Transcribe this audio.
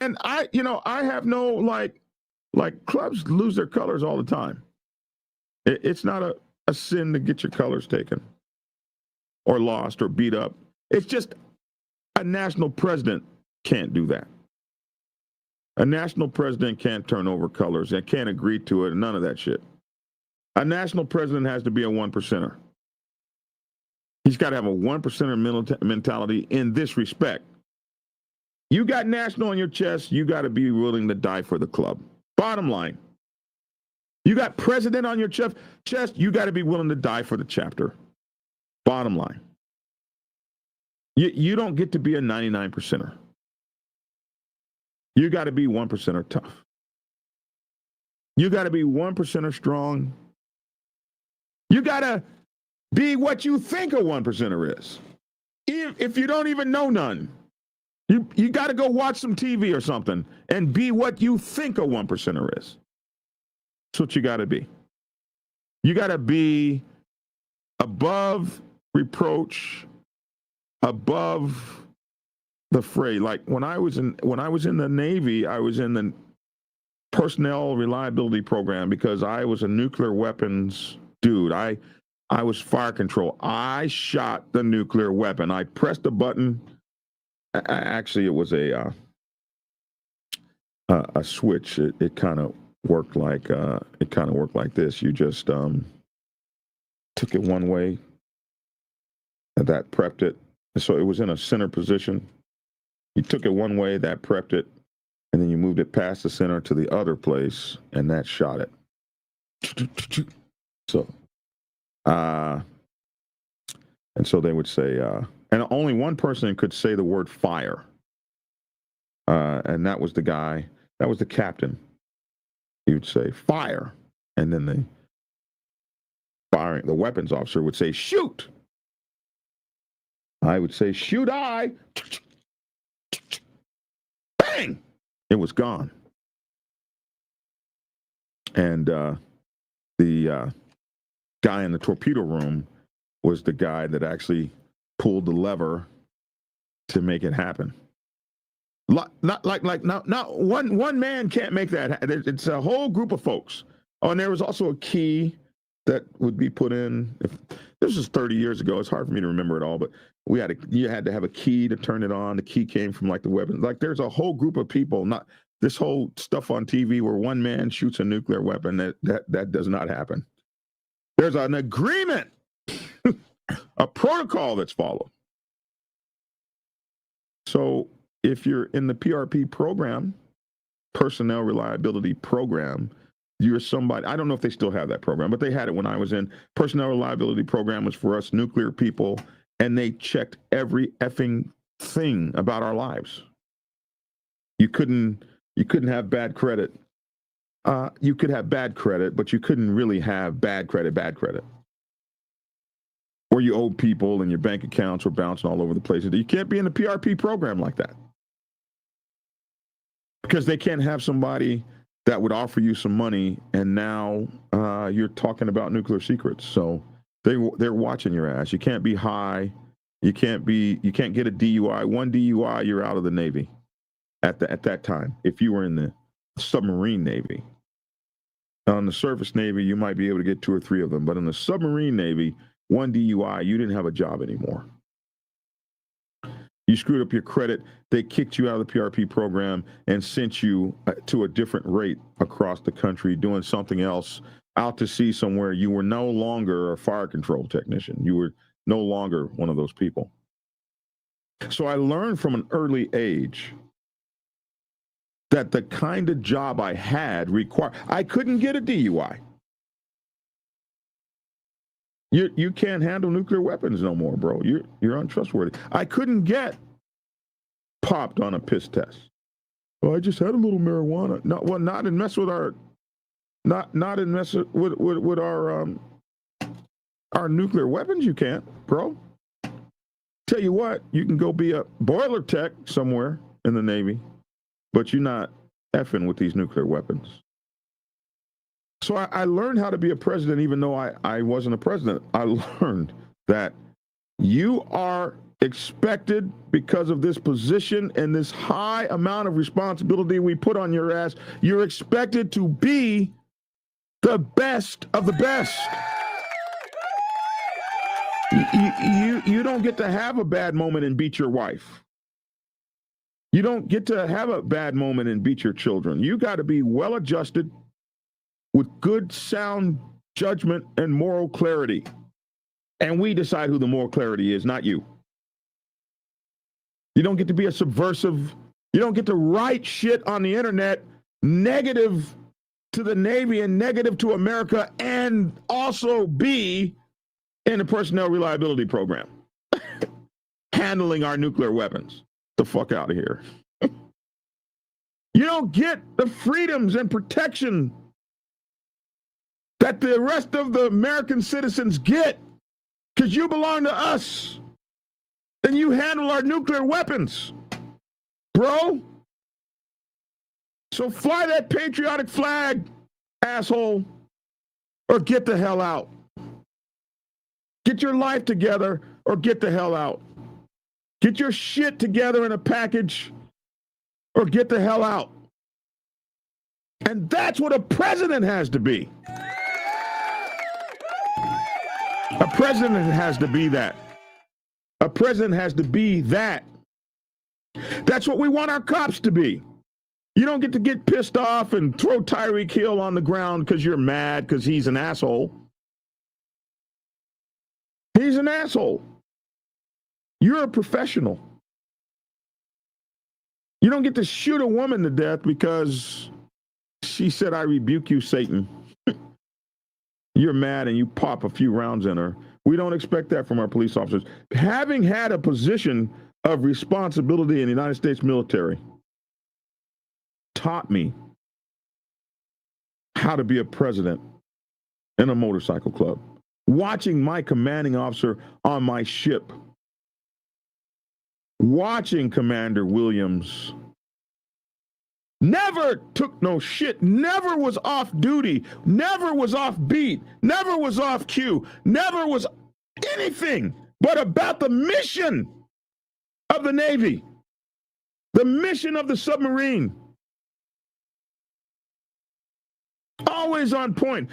And I have no like clubs lose their colors all the time. It's not a sin to get your colors taken or lost or beat up. It's just a national president can't do that. A national president can't turn over colors and can't agree to it, none of that shit. A national president has to be a one percenter. He's got to have a one percenter mentality in this respect. You got national on your chest, you got to be willing to die for the club. Bottom line. You got president on your chest, you got to be willing to die for the chapter. Bottom line. You don't get to be a 99 percenter. You got to be 1% tough. You got to be 1% strong. You got to be what you think a 1% is. If you don't even know none, you got to go watch some TV or something and be what you think a 1% is. That's what you got to be. You got to be above reproach, above the fray. Like when I was in the Navy, I was in the personnel reliability program because I was a nuclear weapons dude. I was fire control. I shot the nuclear weapon. I pressed a button. Actually, it was a switch. It kind of worked like this. You just took it one way, and that prepped it. So it was in a center position. You took it one way, that prepped it, and then you moved it past the center to the other place, and that shot it. So, and so they would say, and only one person could say the word fire, and that was the guy, that was the captain. He would say fire, and then the weapons officer would say shoot. I would say shoot I. Bang! It was gone. And the guy in the torpedo room was the guy that actually pulled the lever to make it happen. Not one man can't make that. It's a whole group of folks. Oh, and there was also a key that would be put in. This was 30 years ago. It's hard for me to remember it all, but you had to have a key to turn it on. The key came from like the weapons. Like there's a whole group of people, not this whole stuff on TV where one man shoots a nuclear weapon. That does not happen. There's an agreement, a protocol that's followed. So if you're in the PRP program, personnel reliability program, you're somebody, I don't know if they still have that program, but they had it when I was in. Personnel reliability program was for us nuclear people, and they checked every effing thing about our lives. You couldn't have bad credit. You could have bad credit, but you couldn't really have bad credit. Or you owed people and your bank accounts were bouncing all over the place. You can't be in the PRP program like that. Because they can't have somebody that would offer you some money, and now you're talking about nuclear secrets. So they're watching your ass. You can't be high. You can't get a DUI. One DUI, you're out of the Navy at that time. If you were in the submarine Navy. On the surface Navy, you might be able to get 2 or 3 of them, but in the submarine Navy, one DUI, you didn't have a job anymore. You screwed up your credit, they kicked you out of the PRP program and sent you to a different rate across the country doing something else, out to sea somewhere. You were no longer a fire control technician. You were no longer one of those people. So I learned from an early age that the kind of job I had required, I couldn't get a DUI. You can't handle nuclear weapons no more, bro. You're untrustworthy. I couldn't get popped on a piss test. Well, I just had a little marijuana. No, well, not in mess with our, not in mess with our nuclear weapons. You can't, bro. Tell you what, you can go be a boiler tech somewhere in the Navy, but you're not effing with these nuclear weapons. So I learned how to be a president, even though I wasn't a president. I learned that you are expected, because of this position and this high amount of responsibility we put on your ass, you're expected to be the best of the best. You don't get to have a bad moment and beat your wife. You don't get to have a bad moment and beat your children. You got to be well adjusted with good, sound judgment and moral clarity. And we decide who the moral clarity is, not you. You don't get to be a subversive. You don't get to write shit on the internet negative to the Navy and negative to America and also be in the personnel reliability program, handling our nuclear weapons. The fuck out of here. You don't get the freedoms and protection that the rest of the American citizens get because you belong to us and you handle our nuclear weapons, bro. So fly that patriotic flag, asshole, or get the hell out. Get your life together or get the hell out. Get your shit together in a package or get the hell out. And that's what a president has to be. A president has to be that. A president has to be that. That's what we want our cops to be. You don't get to get pissed off and throw Tyreek Hill on the ground because you're mad because he's an asshole. He's an asshole. You're a professional. You don't get to shoot a woman to death because she said, "I rebuke you, Satan." You're mad and you pop a few rounds in her. We don't expect that from our police officers. Having had a position of responsibility in the United States military taught me how to be a president in a motorcycle club. Watching my commanding officer on my ship, watching Commander Williams, never took no shit, never was off duty, never was off beat, never was off cue, never was anything but about the mission of the Navy, the mission of the submarine. Always on point.